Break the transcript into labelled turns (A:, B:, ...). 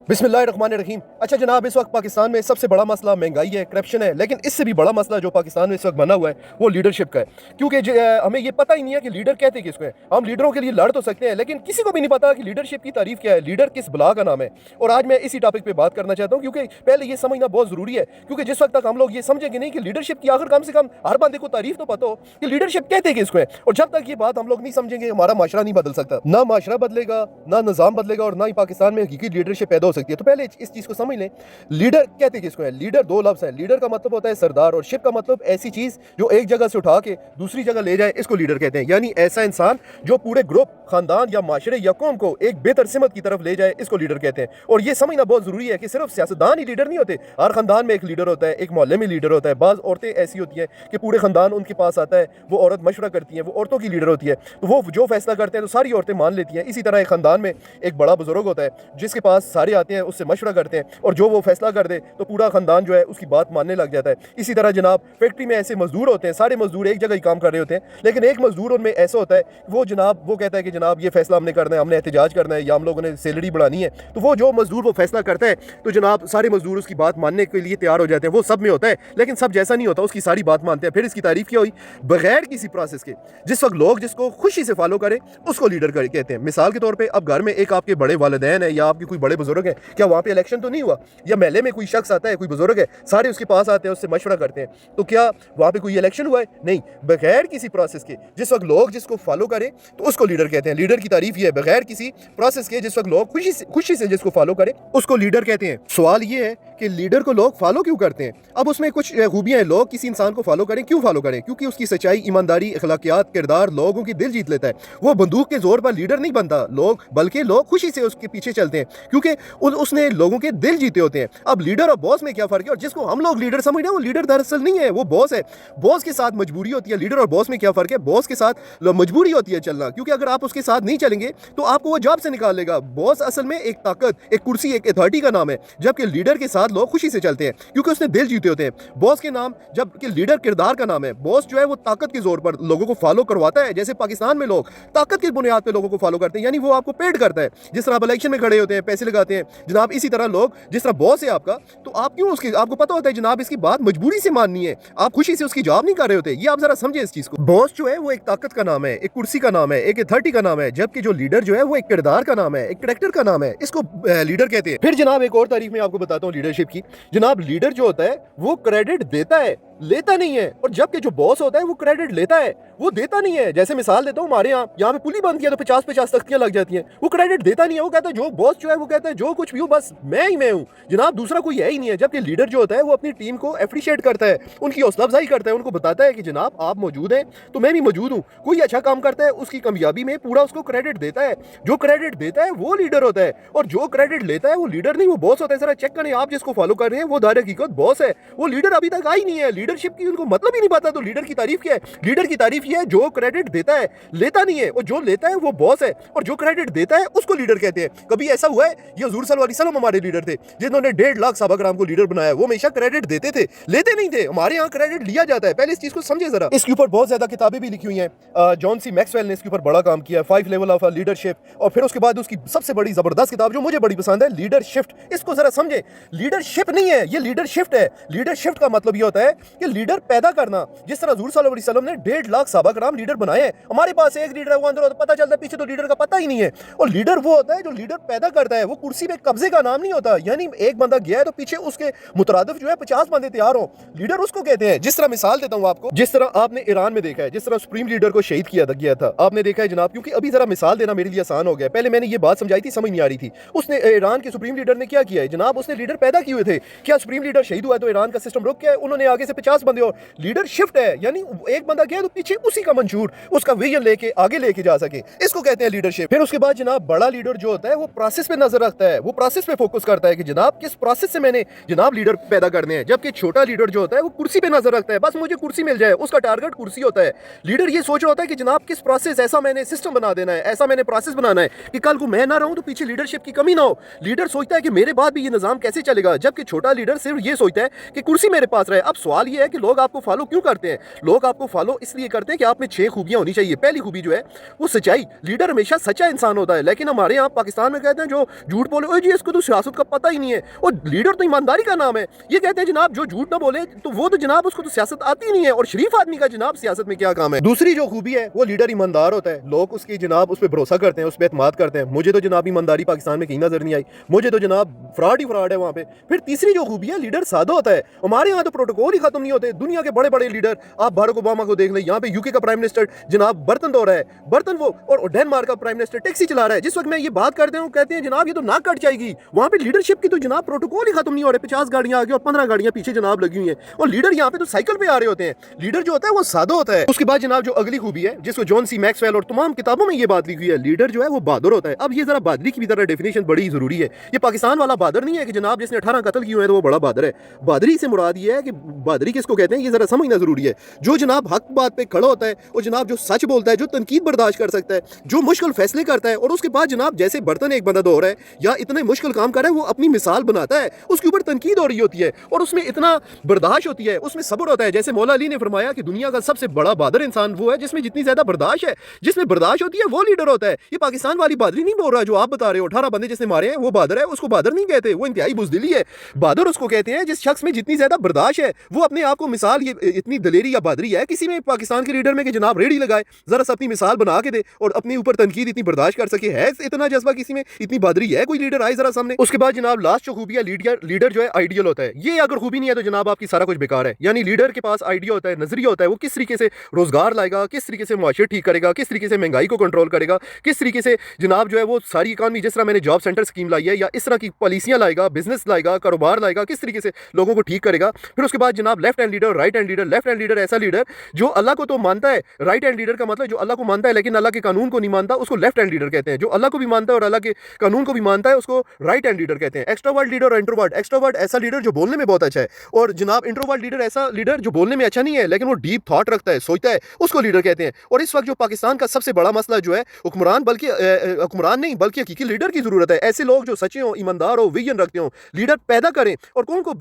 A: बिस्मिल्लाहिर्रहमानिर्रहीम। अच्छा जनाब, इस वक्त पाकिस्तान में सबसे बड़ा मसला महंगाई है, करप्शन है, लेकिन इससे भी बड़ा मसला जो पाकिस्तान में इस वक्त बना हुआ है वो लीडरशिप का है। क्योंकि हमें ये पता ही नहीं है कि लीडर कहते किसको है। हम लीडरों के लिए लड़ तो सकते हैं, लेकिन किसी को भी नहीं पता कि लीडरशिप की तारीफ क्या है, लीडर किस बला का नाम है। और आज मैं इसी टॉपिक पे बात करना चाहता हूँ, क्योंकि पहले ये समझना बहुत ज़रूरी है। क्योंकि जिस वक्त तक हम लोग ये समझेंगे नहीं कि लीडरशिप की आखिर कम से कम हर बंदे को तारीफ तो पता हो कि लीडरशिप कहते किसको है, और जब तक ये बात हम लोग नहीं समझेंगे हमारा माशरा नहीं बदल सकता। ना माशरा बदलेगा, ना निज़ाम बदलेगा, और ना ही पाकिस्तान में हकीकी लीडरशिप पैदा हो सकती है। तो पहले इस चीज़ को समझ लें, लीडर कहते किसको है। लीडर दो लफ्ज़ है। लीडर का मतलब होता है सरदार, और शिप का मतलब ऐसी चीज़ जो एक जगह से उठा के दूसरी जगह ले जाए, इसको लीडर कहते हैं। यानी ऐसा इंसान जो पूरे ग्रुप, खानदान या माशरे या कौम को एक बेहतर सिमत की तरफ ले जाए, इसको लीडर कहते हैं। और ये समझना बहुत ज़रूरी है कि सिर्फ सियासतदान ही लीडर नहीं होते। हर खानदान में एक लीडर होता है, एक मोहल्ले में लीडर होता है। बाज़ औरतें ऐसी होती हैं कि पूरे खानदान उनके पास आता है, वो औरत मशवरा करती है, वो औरतों की लीडर होती है। तो वो जो फैसला करते हैं तो सारी औरतें मान लेती हैं। इसी तरह एक खानदान में एक बड़ा बुजुर्ग होता है जिसके पास सारे आते हैं, उससे मशवरा करते हैं, और जो वो फैसला कर दे तो पूरा खानदान जो है उसकी बात मानने लग जाता है। इसी तरह जनाब फैक्ट्री में ऐसे मजदूर होते हैं, सारे मजदूर एक जगह ही काम कर रहे होते हैं, लेकिन एक मजदूर उनमें ऐसा होता है वो जनाब वो कहता है कि जनाब ये फैसला हमने करना है, हमने एहतजाज करना है, या हम लोगों ने सैलरी बढ़ानी है। तो वो जो मजदूर वो फैसला करता है तो जनाब सारे मजदूर उसकी बात मानने के लिए तैयार हो जाते हैं। वो सब में होता है, लेकिन सब जैसा नहीं होता, उसकी सारी बात मानते हैं। फिर इसकी तारीफ क्या हुई, बगैर किसी प्रोसेस के जिस वक्त लोग जिसको खुशी से फॉलो करें उसको लीडर कहते हैं। मिसाल के तौर पर अब घर में एक आपके बड़े वालिदैन है या आपके कोई बड़े बुजुर्ग हैं, क्या वहाँ पे इलेक्शन तो नहीं हुआ, या महल्ले में कोई शख्स आता है, कोई बुजुर्ग है, सारे उसके पास आते हैं, उससे मशवरा करते हैं, तो क्या वहाँ पे कोई इलेक्शन हुआ है? नहीं। बगैर किसी प्रोसेस के जिस वक्त लोग जिसको फॉलो करें तो उसको लीडर कहते हैं। लीडर की तारीफ ये है, बगैर किसी प्रोसेस के जिस वक्त लोग खुशी से जिसको फॉलो करें उसको लीडर कहते हैं। सवाल ये है कि लीडर को लोग फॉलो क्यों करते हैं। अब उसमें कुछ खूबियां हैं। लोग किसी इंसान को फॉलो करें, क्यों फॉलो करें? क्योंकि उसकी सच्चाई, ईमानदारी, अखलाकियात, किरदार लोगों की दिल जीत लेता है। वो बंदूक के जोर पर लीडर नहीं बनता लोग, बल्कि लोग खुशी से उसके पीछे चलते हैं क्योंकि उसने लोगों के दिल जीते होते हैं। अब लीडर और बॉस में क्या फर्क है? और जिसको हम लोग लीडर समझ रहे हैं वो लीडर दरअसल नहीं है, वो बॉस है। बॉस के साथ मजबूरी होती है। लीडर और बॉस में क्या फर्क है? बॉस के साथ मजबूरी होती है चलना, क्योंकि अगर आप उसके साथ नहीं चलेंगे तो आपको वो जॉब से निकाल लेगा। बॉस असल में एक ताकत, एक कुर्सी, एक अथॉरिटी का नाम है, जबकि लीडर के साथ लोग खुशी से चलते हैं क्योंकि उसने दिल जीते होते हैं। बॉस के नाम, जबकि लीडर किरदार का नाम है। बॉस जो है वो ताकत के जोर पर लोगों को फॉलो करवाता है। जैसे पाकिस्तान में लोग ताकत की बुनियाद पर लोगों को फॉलो करते हैं, यानी वो आपको पेड करता है। जिस तरह आप इलेक्शन में खड़े होते हैं, पैसे लगाते हैं जनाब, इसी तरह लोग, जिस तरह बॉस है आपका, तो आप क्यों उसकी, आपको पता होता है जनाब इसकी बात मजबूरी से माननी है, आप खुशी से उसकी जॉब नहीं कर रहे होते। ये आप जरा समझे इस चीज को। बॉस जो है वो एक ताकत का नाम है, एक कुर्सी का नाम है, एक अथॉरिटी का नाम है, जबकि जो लीडर जो है वो एक किरदार का नाम है, एक कैरेक्टर का नाम है। इसको लीडर कहते हैं। फिर जनाब एक और तारीफ मैं आपको बताता हूँ लीडरशिप की। जनाब लीडर जो होता है वो क्रेडिट देता है, लेता नहीं है। और जबकि जो बॉस होता है वो क्रेडिट लेता है, वो देता नहीं है। जैसे मिसाल देता हूँ, हमारे यहाँ पे पुली बंद किया तो 50-50 तख्तियां लग जाती हैं। वो क्रेडिट देता नहीं है, वो कहता है जो बॉस जो है वो कहता है जो कुछ भी हो बस मैं ही मैं हूँ जनाब, दूसरा कोई है ही नहीं है। जबकि लीडर जो होता है वो अपनी टीम को अप्रिशिएट करता है, उनकी हौसला अफजाई करता है, उनको बताता है कि जनाब आप मौजूद हैं तो मैं भी मौजूद हूँ। कोई अच्छा काम करता है उसकी कामयाबी में पूरा उसको क्रेडिट देता है। जो क्रेडिट देता है वो लीडर होता है, और जो क्रेडिट लेता है वो लीडर नहीं, वो बॉस होता है। जरा चेक करें, आप जिसको फॉलो कर रहे हैं वो दार हकीकत बॉस है, वो लीडर अभी तक आई नहीं है। लीडरशिप की उनको मतलब ही नहीं पता। तो लीडर की तारीफ क्या है? लीडर की तारीफ ये है जो क्रेडिट देता है, लेता नहीं है, और जो लेता है वो बॉस है, और जो क्रेडिट देता है उसको लीडर कहते हैं। कभी ऐसा हुआ है, ये हुजूर सल्लल्लाहु अलैहि वसल्लम हमारे लीडर थे जिन्होंने 1.5 लाख सहाबा कराम को लीडर बनाया। वो हमेशा क्रेडिट देते थे, लेते नहीं थे। हमारे यहाँ क्रेडिट लिया जाता है। पहले इस चीज को समझे जरा। इसके ऊपर बहुत ज्यादा किताबें भी लिखी हुई हैं। जॉन सी मैक्सवेल ने इसके ऊपर बड़ा काम किया, 5 लेवल ऑफ लीडरशिप। और फिर उसके बाद उसकी सबसे बड़ी जबरदस्त किताब जो मुझे बड़ी पसंद है, लीडरशिफ्ट। इसको जरा समझे, लीडरशिप नहीं है ये, लीडरशिफ्ट है। लीडरशिफ्ट का मतलब ये होता है कि लीडर पैदा करना। जिस तरह हुजूर सल्लल्लाहु अलैहि वसल्लम ने 1.5 लाख सहाबा कराम लीडर बनाए हैं, हमारे पास एक लीडर है, वो अंदर पता चलता है, पीछे तो लीडर का पता ही नहीं है। और लीडर वो होता है जो लीडर पैदा करता है, वो कुर्सी पे कब्जे का नाम नहीं होता। यानी एक बंदा गया है तो पीछे उसके मुतरादिफ जो है 50 बंदे तैयार हो, लीडर उसको कहते हैं। जिस तरह मिसाल देता हूं आपको, जिस तरह आपने ईरान में देखा है, जिस तरह सुप्रीम लीडर को शहीद किया गया था, आपने देखा है जनाब। क्योंकि अभी जरा मिसाल देना मेरे लिए आसान हो गया, पहले मैंने ये बात समझाई थी, समझ नहीं आ रही थी। उसने ईरान के सुप्रीम लीडर ने क्या किया है जनाब, उसने लीडर पैदा किए हुए थे। क्या सुप्रीम लीडर शहीद हुआ है तो ईरान का सिस्टम रुक गया? उन्होंने आगे से 50 बंदे और लीडर शिफ्ट है, यानी एक बंदा गया तो पीछे उसी का मंशूर, उसका विजन लेके आगे लेके जा सके, इसको कहते हैं लीडरशिप। फिर उसके बाद जनाब बड़ा लीडर जो होता है वो प्रोसेस पे नजर रखता है, वो प्रोसेस पे फोकस करता है कि जनाब किस प्रोसेस से मैंने जनाब लीडर पैदा करने हैं। जबकि छोटा लीडर जो होता है वो कुर्सी पे नजर रखता है, बस मुझे कुर्सी मिल जाए, उसका टारगेट कुर्सी होता है। लीडर ये सोच रहा होता है कि जनाब किस प्रोसेस, ऐसा मैंने सिस्टम बना देना है, ऐसा मैंने प्रोसेस बनाना है कि कल को मैं ना रहूं तो पीछे लीडरशिप की कमी ना हो। लीडर सोचता है कि मेरे बाद भी ये निजाम कैसे चलेगा, जबकि छोटा लीडर सिर्फ ये सोचता है कि कुर्सी मेरे पास रहे। अब सवाल ये ये है कि लोग आपको फॉलो क्यों करते हैं? लोग आपको फॉलो इसलिए करते हैं कि आप में 6 खूबियाँ होनी चाहिए। पहली खूबी जो है वो सच्चाई। लीडर हमेशा सच्चा इंसान होता है, लेकिन हमारे यहाँ पाकिस्तान में कहते हैं जो झूठ बोले, ओए जी इसको तो सियासत का पता ही नहीं है, और लीडर तो ईमानदारी का नाम है। ये कहते हैं जनाब जो झूठ ना बोले तो वो तो जनाब उसको तो सियासत आती नहीं है, और शरीफ आदमी का जनाब सियासत में क्या काम है। दूसरी जो खूबी है वो लीडर ईमानदार होता है। लोग उसकी जनाब उस पर भरोसा करते हैं, उस पर एतमाद करते हैं। मुझे तो जनाब ईमानदारी पाकिस्तान में कहीं नजर नहीं आई, मुझे तो जनाब फ्रॉड ही फ्रॉड है वहाँ पे। फिर तीसरी जो खूबी है, लीडर सादा होता है। हमारे यहाँ तो प्रोटोकॉल ही खत्म नहीं होते। दुनिया के बड़े बड़े लीडर, आप बाराक ओबामा को देख लें, यहाँ पे यूके का प्राइम मिनिस्टर जनाब बर्तन धो रहा है, बर्तन वो, और डेनमार्क का प्राइम मिनिस्टर टैक्सी चला रहा है। जिस वक्त मैं ये बात करते हूँ कहते हैं जनाब ये तो नाक कट जाएगी। वहाँ पे लीडरशिप की तो जनाब प्रोटोकॉल ही खत्म नहीं हो रहे। 50 गाड़ियां आगे और 15 गाड़ियां पीछे जनाब लगी हुई हैं, और लीडर यहाँ पे तो साइकिल पे आ रहे होते हैं। लीडर जो होता है वो सादा होता है। उसके बाद जनाब जो अगली खूबी है, जिसको जॉन सी मैक्सवेल और तमाम किताबों में ये बात लिखी हुई है, लीडर जो है वो बहादुर होता है। अब ये जरा बहादुरी की भी तरह डेफिनेशन बड़ी जरूरी है। ये पाकिस्तान वाला बहादुर नहीं है कि जनाब जिसने 18 कत्ल किए हैं तो वो बड़ा बहादुर है। बहादुरी से मुराद ये है कि बहादुरी किसको कहते हैं ये जरा समझना जरूरी है। जो जनाब हक बात पे खड़ा होता है, और जनाब जो सच बोलता है, जो तनकीद बर्दाश्त कर सकता है, जो मुश्किल फैसले करता है, और उसके बाद जनाब जैसे बर्तन एक बंदा धो रहा है या इतने मुश्किल काम कर रहा है, वो अपनी मिसाल बनाता है, उसके ऊपर तनकीद हो रही होती है और उसमें इतना बर्दाश्त होती है, उसमें सब्र होता है। जैसे मौला अली ने फरमाया कि दुनिया का सबसे बड़ा बहादुर इंसान वो है जिसमें जितनी ज्यादा बर्दाश्त है, जिसमें बर्दाश्त होती है वो लीडर होता है। ये पाकिस्तान वाली बहादुरी नहीं बोल रहा जो आप बता रहे हो। 18 बंदे जिसने मारे हैं वो बहादुर है, उसको बहादुर नहीं कहते, वो इंतहाई बुज़दिली है। बहादुर उसको कहते हैं जिस शख्स में जितनी ज्यादा बर्दाश्त है, वो अपने आप को मिसाल, ये इतनी दलेरी या बहादुरी है किसी में पाकिस्तान के लीडर में कि जनाब रेडी लगाए, जरा सा अपनी मिसाल बना के दे और अपने ऊपर तनकीद इतनी बर्दाश्त कर सके। है इतना जज्बा किसी में, इतनी बहादुरी है, कोई लीडर आए जरा सामने। उसके बाद जनाब लास्ट जो खूबी है, लीडर जो है आइडियल होता है। ये अगर खूबी नहीं है तो जनाब आपकी सारा कुछ बेकार है। यानी लीडर के पास आइडिया होता है, नजरिया होता है, वो किस तरीके से रोजगार लाएगा, किस तरीके से मुआशरे ठीक करेगा, किस तरीके से महंगाई को कंट्रोल करेगा, किस तरीके से जनाब जो है वो सारी इकानमी, जिस तरह मैंने जॉब सेंटर स्कीम लाई है या इस तरह की पॉलिसियां लाएगा, बिजनेस लाएगा, कारोबार लाएगा, किस तरीके से लोगों को ठीक करेगा। फिर उसके बाद जनाब left hand leader, right hand leader. Left hand leader ऐसा लीडर जो अल्लाह को तो मानता है, राइट हैंड लीडर का मतलब जो अल्लाह को मानता है लेकिन अल्लाह के कानून को नहीं मानता, उसको लेफ्ट हैंड लीडर कहते हैं। जो अल्लाह को भी मानता है और अल्लाह के कानून को भी मानता है उसको राइट हैंड लीडर कहते हैं। एक्सट्रोवर्ट लीडर और इंट्रोवर्ट। एक्सट्रोवर्ट ऐसा लीडर जो बोलने में बहुत अच्छा है, और जनाब इंट्रोवर्ट लीडर ऐसा लीडर जो बोलने में अच्छा नहीं है लेकिन वो डीप थॉट रखता है, सोचता है, उसको लीडर कहते हैं। और इस वक्त जो पाकिस्तान का सबसे बड़ा मसला जो है, हुक्मरान नहीं बल्कि हकीकी लीडर की जरूरत है। ऐसे लोग जो सच्चे हो, ईमानदार हो, विजन रखते हो, लीडर पैदा करें और कौन को